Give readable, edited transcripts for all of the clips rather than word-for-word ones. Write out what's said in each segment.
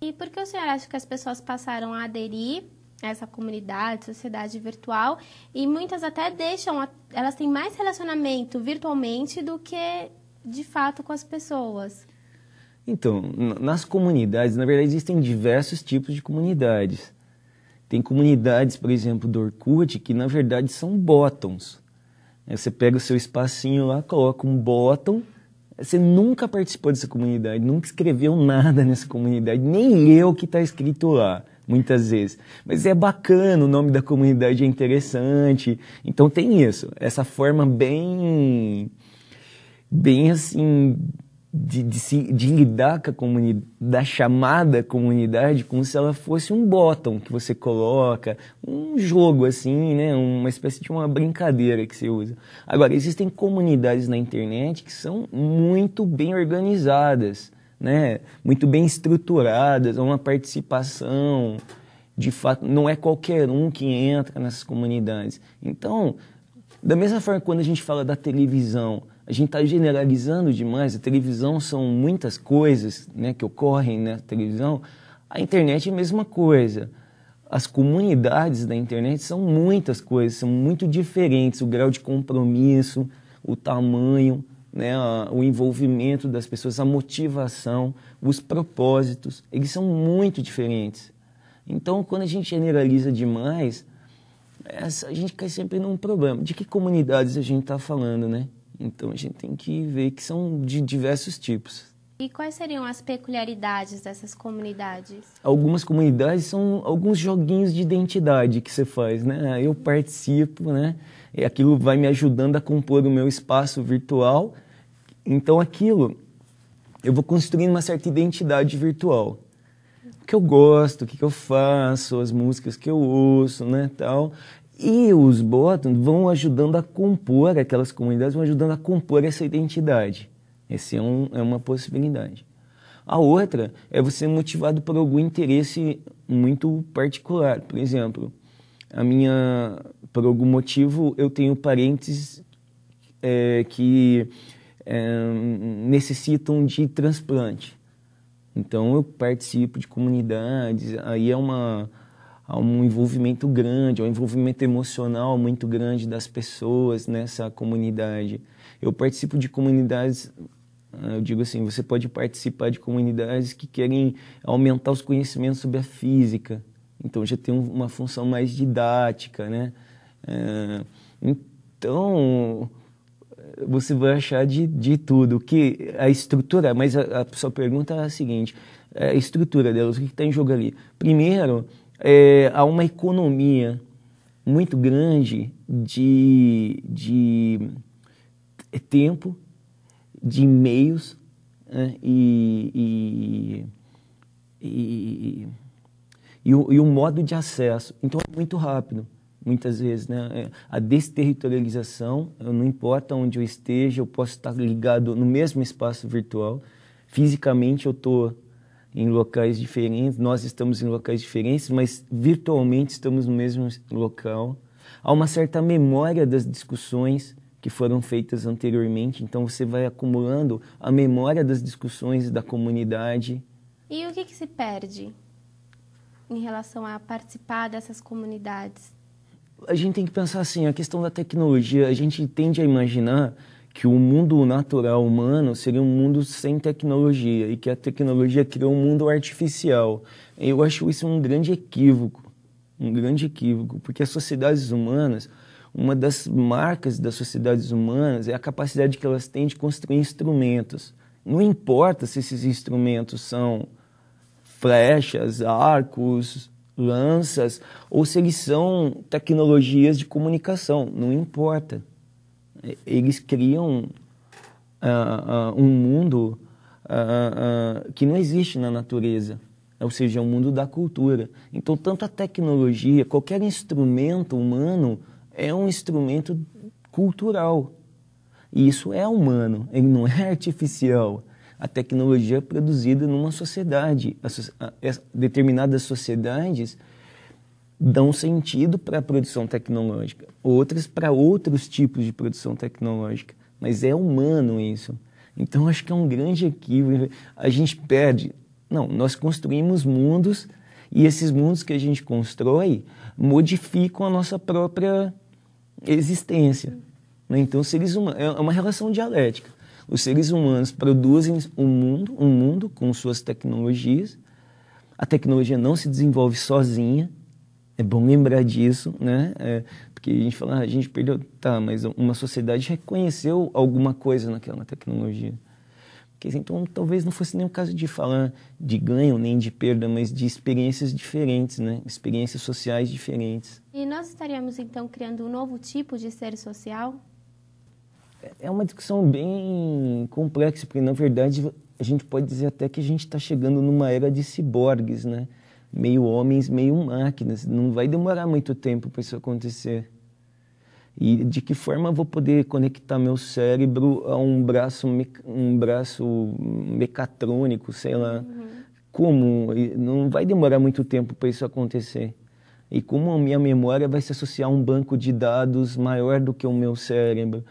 E por que o senhor acha que as pessoas passaram a aderir a essa comunidade, sociedade virtual, e muitas até elas têm mais relacionamento virtualmente do que de fato com as pessoas? Então, nas comunidades, na verdade, existem diversos tipos de comunidades. Tem comunidades, por exemplo, do Orkut, que na verdade são bottoms. Você pega o seu espacinho lá, coloca um bottom, você nunca participou dessa comunidade, nunca escreveu nada nessa comunidade, nem leu o que está escrito lá, muitas vezes. Mas é bacana, o nome da comunidade é interessante. Então tem isso, essa forma bem assim, de lidar com a comunidade, da chamada comunidade, como se ela fosse um bottom que você coloca, um jogo assim, né? Uma espécie de uma brincadeira que você usa. Agora, existem comunidades na internet que são muito bem organizadas, né? Muito bem estruturadas, uma participação, de fato, não é qualquer um que entra nessas comunidades. Então, da mesma forma que quando a gente fala da televisão, a gente está generalizando demais. A televisão são muitas coisas, né, que ocorrem na televisão. A internet é a mesma coisa. As comunidades da internet são muitas coisas, são muito diferentes. O grau de compromisso, o tamanho, né, o envolvimento das pessoas, a motivação, os propósitos, eles são muito diferentes. Então, quando a gente generaliza demais, a gente cai sempre num problema. De que comunidades a gente está falando, né? Então, a gente tem que ver que são de diversos tipos. E quais seriam as peculiaridades dessas comunidades? Algumas comunidades são alguns joguinhos de identidade que você faz, né? Eu participo, né? E aquilo vai me ajudando a compor o meu espaço virtual. Então, aquilo, eu vou construindo uma certa identidade virtual. O que eu gosto, o que eu faço, as músicas que eu ouço, né, tal. E os botões vão ajudando a compor, aquelas comunidades vão ajudando a compor essa identidade. Essa é uma possibilidade. A outra é você motivado por algum interesse muito particular. Por exemplo, por algum motivo, eu tenho parentes que necessitam de transplante. Então, eu participo de comunidades, aí há um envolvimento grande, um envolvimento emocional muito grande das pessoas nessa comunidade. Eu participo de comunidades, eu digo assim, você pode participar de comunidades que querem aumentar os conhecimentos sobre a física. Então, já tem uma função mais didática, né? Então, você vai achar de tudo. Que a estrutura, mas a sua pergunta é a seguinte, a estrutura delas, o que está em jogo ali? Primeiro, há uma economia muito grande de tempo, de meios, né, e um modo de acesso. Então, é muito rápido, muitas vezes, né? A desterritorialização, não importa onde eu esteja, eu posso estar ligado no mesmo espaço virtual. Fisicamente, eu estou em locais diferentes, nós estamos em locais diferentes, mas virtualmente estamos no mesmo local. Há uma certa memória das discussões que foram feitas anteriormente, então você vai acumulando a memória das discussões da comunidade. E o que se perde em relação a participar dessas comunidades? A gente tem que pensar assim, a questão da tecnologia, a gente tende a imaginar que o mundo natural humano seria um mundo sem tecnologia e que a tecnologia criou um mundo artificial. Eu acho isso um grande equívoco, porque as sociedades humanas, uma das marcas das sociedades humanas é a capacidade que elas têm de construir instrumentos. Não importa se esses instrumentos são flechas, arcos, lanças, ou se eles são tecnologias de comunicação, não importa. Eles criam um mundo que não existe na natureza, ou seja, é um mundo da cultura. Então, tanto a tecnologia, qualquer instrumento humano é um instrumento cultural. E isso é humano, ele não é artificial. A tecnologia é produzida numa sociedade. Determinadas sociedades dão sentido para a produção tecnológica, outras para outros tipos de produção tecnológica, mas é humano isso. Então, acho que é um grande equívoco. A gente perde, Não, nós construímos mundos e esses mundos que a gente constrói modificam a nossa própria existência. Né? Então, seres humanos, é uma relação dialética. Os seres humanos produzem um mundo com suas tecnologias. A tecnologia não se desenvolve sozinha. É bom lembrar disso, né? Porque a gente fala, a gente perdeu... Tá, mas uma sociedade reconheceu alguma coisa naquela tecnologia. Porque, então, talvez não fosse nem o caso de falar de ganho nem de perda, mas de experiências diferentes, né? Experiências sociais diferentes. E nós estaríamos, então, criando um novo tipo de ser social? É uma discussão bem complexa, porque, na verdade, a gente pode dizer até que a gente está chegando numa era de ciborgues, né? Meio homens, meio máquinas. Não vai demorar muito tempo para isso acontecer. E de que forma eu vou poder conectar meu cérebro a um braço mecatrônico, sei lá. Como? Não vai demorar muito tempo para isso acontecer. E como a minha memória vai se associar a um banco de dados maior do que o meu cérebro.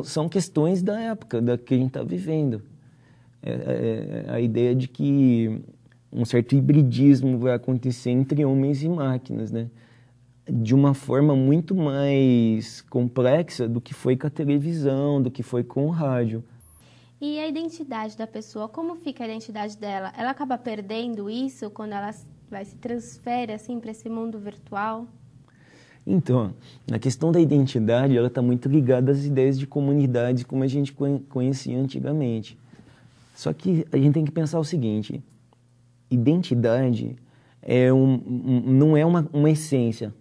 São questões da época, da que a gente está vivendo. A ideia de que um certo hibridismo vai acontecer entre homens e máquinas, né? De uma forma muito mais complexa do que foi com a televisão, do que foi com o rádio. E a identidade da pessoa, como fica a identidade dela? Ela acaba se isso quando ela se transfere assim, para esse mundo virtual? Então, na questão da identidade, ela está muito ligada às ideias de comunidade como a gente conhecia antigamente. Só que a gente tem que pensar o seguinte, identidade não é uma essência.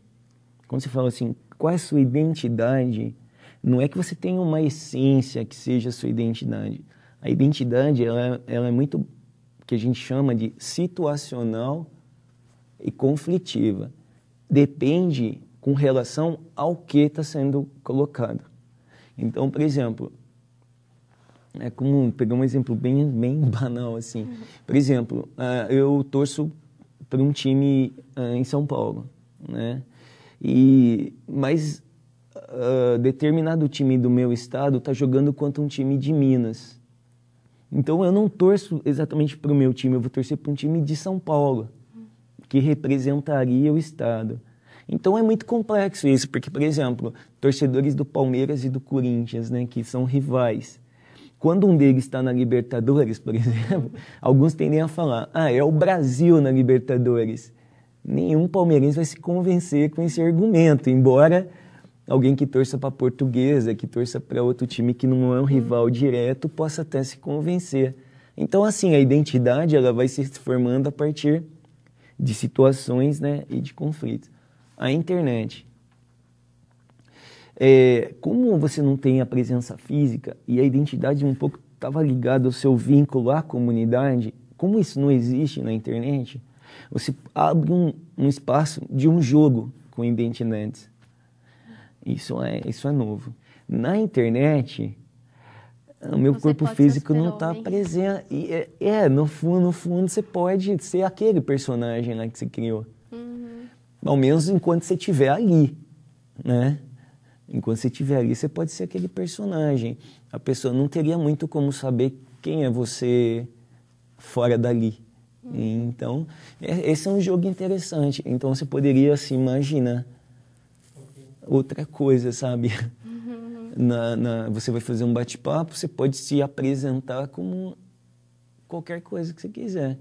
Quando você fala assim, qual é a sua identidade, não é que você tenha uma essência que seja a sua identidade. A identidade, ela é muito, o que a gente chama de situacional e conflitiva. Depende com relação ao que está sendo colocado. Então, por exemplo, é comum pegar um exemplo bem banal, assim. Por exemplo, eu torço para um time em São Paulo, né? Mas determinado time do meu estado está jogando contra um time de Minas. Então eu não torço exatamente para o meu time, eu vou torcer para um time de São Paulo, que representaria o estado. Então é muito complexo isso, porque, por exemplo, torcedores do Palmeiras e do Corinthians, né, que são rivais, quando um deles está na Libertadores, por exemplo, alguns tendem a falar, é o Brasil na Libertadores. Nenhum palmeirense vai se convencer com esse argumento, embora alguém que torça para a Portuguesa, que torça para outro time que não é um rival direto, possa até se convencer. Então, assim, a identidade ela vai se formando a partir de situações, né, e de conflitos. A internet. Como você não tem a presença física e a identidade um pouco estava ligada ao seu vínculo à comunidade, como isso não existe na internet, você abre um espaço de um jogo com identidades. Isso é novo. Na internet, o meu corpo físico não está presente. No fundo, você pode ser aquele personagem lá que você criou. Ao menos enquanto você estiver ali, né? Enquanto você estiver ali, você pode ser aquele personagem. A pessoa não teria muito como saber quem é você fora dali. Então, esse é um jogo interessante. Então, você poderia se imaginar outra coisa, sabe? Você vai fazer um bate-papo, você pode se apresentar como qualquer coisa que você quiser.